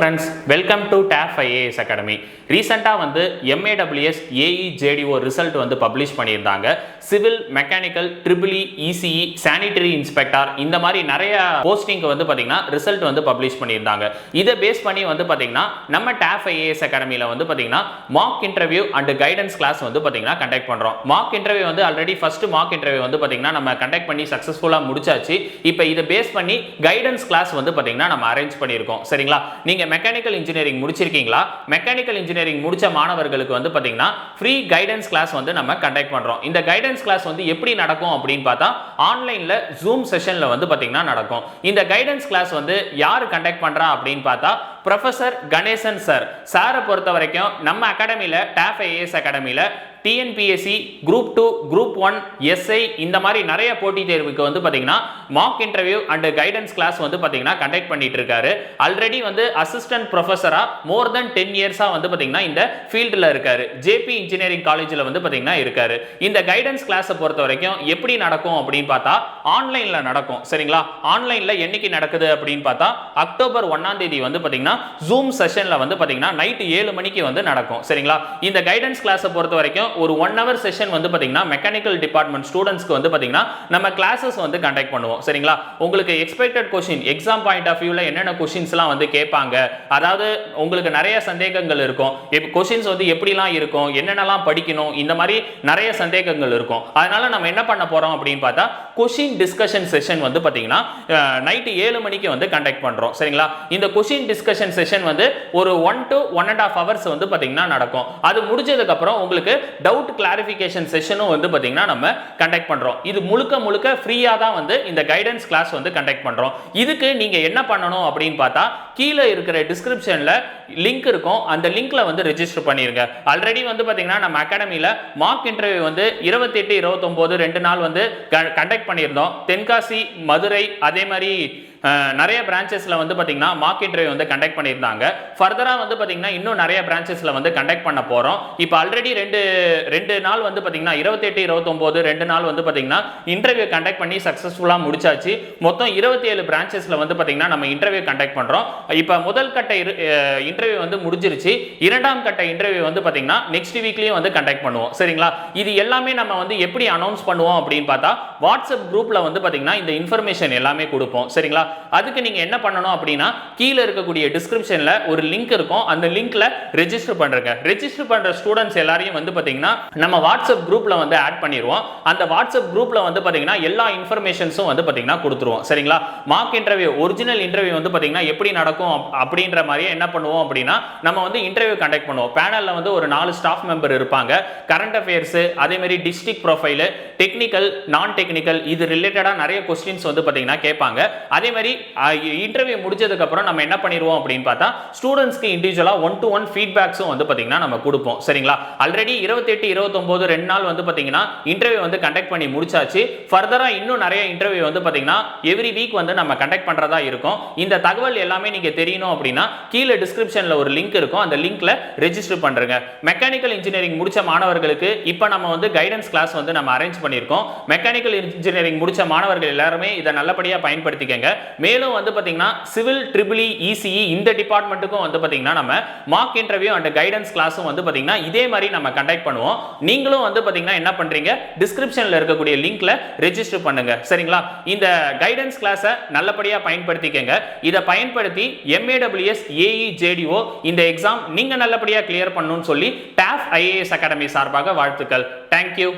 friends, welcome to TAF IAS Academy. ரீசெண்டா MAWS AE JDO result publish பண்ணியிருந்தாங்க. Civil, mechanical, triple ECE, sanitary inspector இந்த மாதிரி நிறைய posting பாத்தீங்கன்னா ரிசல்ட் பப்ளிஷ் பண்ணியிருந்தாங்க. இதை பேஸ் பண்ணி பாத்தீங்கன்னா நம்ம TAF IAS அகாடமில பாத்தீங்கன்னா mock interview and guidance class பாத்தீங்கன்னா கண்டக்ட் பண்றோம். Mock interview already first mock interview பாத்தீங்கன்னா நம்ம கண்டக்ட் பண்ணி சக்சஸ்ஃபுல்லா முடிச்சாச்சு. இப்போ இதை பேஸ் பண்ணி கைடன்ஸ் கிளாஸ் பாத்தீங்கன்னா நம்ம அரேஞ்ச் பண்ணியிருக்கோம். சரிங்களா? நீங்க மெக்கானிக்கல் இன்ஜினியரிங் முடிச்சிருக்கீங்களா? மெக்கானிக்கல் இன்ஜினியரிங் முடிச்ச மாணவர்களுக்கு பாத்தீங்கன்னா ஃப்ரீ கைடன்ஸ் கிளாஸ் நம்ம கண்டக்ட் பண்றோம். இந்த கைடன்ஸ் கிளாஸ் எப்படி நடக்கும் அப்படின்னு பார்த்தா ஆன்லைன்ல ஜூம் செஷன்ல பாத்தீங்கன்னா நடக்கும். இந்த கைடன்ஸ் கிளாஸ் யாரு கண்டக்ட் பண்றா அப்படின்னு பார்த்தா ப்ரொஃபசர் கணேசன் சாரை பொறுத்த வரைக்கும் நம்ம அகாடமில TAF IAS அகாடமில TNPSC குரூப் 2 குரூப் 1 SI இந்த மாதிரி நிறைய போட்டி தேர்வுக்கு பாத்தீங்கன்னா mock interview and guidance class பாத்தீங்கன்னா கண்டக்ட் பண்ணிட்டு இருக்காரு. ஆல்ரெடி அசிஸ்டன்ட் ப்ரொஃபசரா மோர் தென் 10 இயர்ஸா பாத்தீங்கன்னா இந்த ஃபீல்ட்ல இருக்காரு. JP இன்ஜினியரிங் காலேஜ்ல பாத்தீங்கன்னா இருக்காரு. இந்த கைடன்ஸ் கிளாஸ் பொறுத்த வரைக்கும் எப்படி நடக்கும் அப்படின்னு பார்த்தா ஆன்லைன்ல நடக்கும். சரிங்களா? ஆன்லைன்ல என்னைக்கு நடக்குது அப்படின்னு பார்த்தா அக்டோபர் 1ஆம் தேதி பாத்தீங்கன்னா ஜூம் செஷன்ல பாத்தீங்கன்னா நைட் 7 மணிக்கு நடக்கும். சரிங்களா? இந்த கைடன்ஸ் கிளாஸ் பொறுத்த வரைக்கும் ஒரு 1 hour செஷன் பாத்தீங்கன்னா மெக்கானிக்கல் டிபார்ட்மெண்ட் ஸ்டூடண்ட்ஸ்க்கு பாத்தீங்கன்னா நம்ம கிளாसेस கண்டக்ட் பண்ணுவோம். சரிங்களா? உங்களுக்கு expected question exam point of வியூல என்னென்ன क्वेश्चंसலாம் கேட்பாங்க, அதாவது உங்களுக்கு நிறைய சந்தேகங்கள் இருக்கும். क्वेश्चंस எப்படிலாம் இருக்கும், என்னென்னலாம் படிக்கணும், இந்த மாதிரி நிறைய சந்தேகங்கள் இருக்கும். அதனால நம்ம என்ன பண்ண போறோம் அப்படின்னு பார்த்தா क्वेश्चन டிஸ்கஷன் செஷன் பாத்தீங்கன்னா நைட் 7 மணிக்கு கண்டக்ட் பண்றோம். சரிங்களா? இந்த क्वेश्चन டிஸ்கஷன் செஷன் ஒரு 1 to 1.5 hours பாத்தீங்கன்னா நடக்கும். அது முடிஞ்சதுக்கு அப்புறம் உங்களுக்கு டவுட் கிளாரிஃபிகேஷன் செஷனும் பாத்தீங்கன்னா நம்ம கண்டக்ட் பண்றோம். இது முழுக்க ஃப்ரீயா தான் இந்த கைடன்ஸ் கிளாஸ் கண்டக்ட் பண்றோம். இதுக்கு நீங்க என்ன பண்ணணும் அப்படின்னு பார்த்தா கீழே இருக்கிற டிஸ்கிரிப்ஷன்ல லிங்க் இருக்கும். அந்த லிங்க்ல ரெஜிஸ்டர் பண்ணிருங்க. ஆல்ரெடி பாத்தீங்கன்னா நம்ம அகாடமில மார்க் இன்டர்வியூ 28, 29 2 நாள் கண்டக்ட் பண்ணியிருந்தோம். தென்காசி, மதுரை, அதே மாதிரி நிறைய பிரான்ச்சஸ்ல பாத்தீங்கன்னா மார்க் இன்டர்வியூ கண்டக்ட் பண்ணியிருந்தாங்க. ஃபர்தரா பாத்தீங்கன்னா இன்னும் நிறைய பிரான்ச்சஸ்ல கண்டக்ட் பண்ண போறோம். இப்போ ஆல்ரெடி ரெண்டு நாள் பாத்தீங்கன்னா 28, 29 2 நாள் பாத்தீங்கன்னா இன்டர்வியூ கண்டக்ட் பண்ணி சக்சஸ்ஃபுல்லா முடிச்சாச்சு. மொத்தம் 27 பிரான்ச்சஸ்ல பாத்தீங்கன்னா நம்ம இன்டர்வியூ கண்டக்ட் பண்றோம். இப்போ முதல் கட்ட இன்டர்வியூ முடிஞ்சிருச்சு. இரண்டாம் கட்ட இன்டர்வியூ பாத்தீங்கன்னா நெக்ஸ்ட் வீக்லயும் கண்டக்ட் பண்ணுவோம். சரிங்களா? இது எல்லாமே நம்ம எப்படி அனௌன்ஸ் பண்ணுவோம் அப்படின்னு பார்த்தா வாட்ஸ்அப் குரூப்ல பாத்தீங்கன்னா இந்த இன்ஃபர்மேஷன் எல்லாமே கொடுப்போம். சரிங்களா? அதுக்கு நீங்க என்ன பண்ணணும் அப்படின்னா கீழே இருக்கக்கூடிய டிஸ்கிரிப்ஷன்ல ஒரு லிங்க் இருக்கும். அந்த லிங்க்ல ரெஜிஸ்டர் பண்றங்க. ரெஜிஸ்டர் பண்ற ஸ்டூடண்ட்ஸ் எல்லாரையும் பாத்தீங்கன்னா நம்ம வாட்ஸ்அப் குரூப்ல ஆட் பண்ணிடுவோம். அந்த வாட்ஸ்அப் குரூப்ல பாத்தீங்கன்னா எல்லா இன்ஃபர்மேஷன்ஸும் பாத்தீங்கன்னா கொடுத்துருவோம். சரிங்களா? மார்க் இன்டர்வியூ ஒரிஜினல் இன்டர்வியூ பாத்தீங்கன்னா எப்படி நடக்கும் அப்படின்ற மாதிரியே என்ன பண்ணுவோம் அப்படின்னா நம்ம இன்டர்வியூ கண்டக்ட் பண்ணுவோம். பேனல்ல ஒரு 4 ஸ்டாஃப் மெம்பர் இருப்பாங்க. கரண்ட் அஃபேர்ஸ், அதே மாதிரி டிஸ்ட்ரிக்ட் ப்ரொஃபைல், டெக்னிக்கல், நான் டெக்னிக்கல் இது ரிலேட்டடா நிறைய क्वेश्चंस பாத்தீங்கன்னா கேட்பாங்க. அதே மாதிரி இன்டர்வியூ முடிஞ்சதுக்கு அப்புறம் நம்ம என்ன பண்ணிடுவோம் அப்படின்னு பார்த்தா ஸ்டூடண்ட்ஸ்க்கு இண்டிவிஜுவலா 1-to-1 ஃபீட்பேக்ஸும் பாத்தீங்கன்னா நம்ம கொடுப்போம். சரிங்களா? ஆல்ரெடி 28, 29 2 நாள் பாத்தீங்கன்னா இன்டர்வியூ கண்டக்ட் பண்ணி முடிச்சாச்சு. ஃபர்தரா இன்னும் நிறைய இன்டர்வியூ பாத்தீங்கன்னா எவ்ரி வீக் நம்ம கண்டக்ட் பண்றதா இருக்கும். இந்த தகவல் எல்லாமே நீங்க தெரியணும் அப்படின்னா கீழே டிஸ்கிரிப்ஷன்ல ஒரு லிங்க் இருக்கும். அந்த லிங்க்ல ரெஜிஸ்டர் பண்றங்க. மெக்கானிக்கல் இன்ஜினியரிங் முடிச்ச மாணவர்களுக்கு இப்போ நம்ம கைடன்ஸ் கிளாஸ் நம்ம அரேஞ்ச் பண்ணியிருக்கோம். மெக்கானிக்கல் இன்ஜினியரிங் முடிச்ச மாணவர்கள் எல்லாருமே இதை நல்லபடியா பயன்படுத்திக்கங்க. மேலும் பாத்தீங்கன்னா சிவில், ட்ரிபிள் இசிஇ இந்த டிபார்ட்மெண்ட்டுக்கும் பாத்தீங்கன்னா நம்ம மார்க் இன்டர்வியூ அண்ட் கைடன்ஸ் கிளாஸும் பாத்தீங்கன்னா இதே மாதிரி நம்ம கண்டக்ட் பண்ணுவோம். நீங்களும் பாத்தீங்கன்னா என்ன பண்றீங்க, டிஸ்கிரிப்ஷன்ல இருக்கக்கூடிய லிங்க்ல ரெஜிஸ்டர் பண்ணுங்க. சரிங்களா? இந்த கைடன்ஸ் கிளாஸை நல்லபடியா பயன்படுத்திக்கங்க. இதை பயன்படுத்தி MAWS AE JDO இந்த எக்ஸாம் நீங்க நல்லபடியா கிளியர் பண்ணணும்னு சொல்லி TAF IAS அகாடமி சார்பாக வாழ்த்துக்கள். தேங்க்யூ.